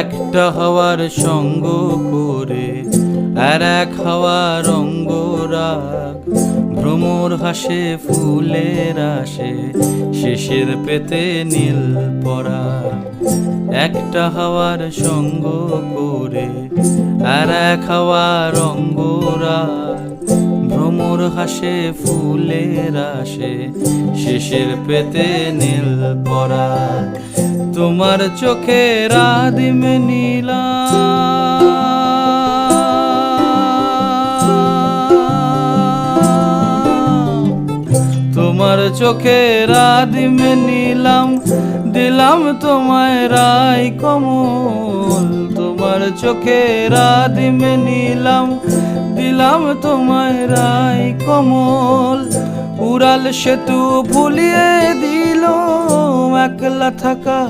একটা হাওয়ার সঙ্গ করে আর এক হাওয়ার অঙ্গরাগ, ভ্রমর হাসে ফুলের আসে শেষের পেতে নীল পরাগ। একটা হাওয়ার সঙ্গ করে আর এক হাওয়ার অঙ্গরাগ, ভ্রমর হাসে ফুলের আসে শেষের পেতে নীল পরাগ। তোমার চোখের আদিম নীলা, তোমার চোখের আদিম নীলাম, দিলাম তোমায় রাই কমল। তোমার চোখের আদিম নীলাম, দিলাম তোমায় রাই কমল। উড়াল সেতু ভুলিয়ে দিল একলা থাকা।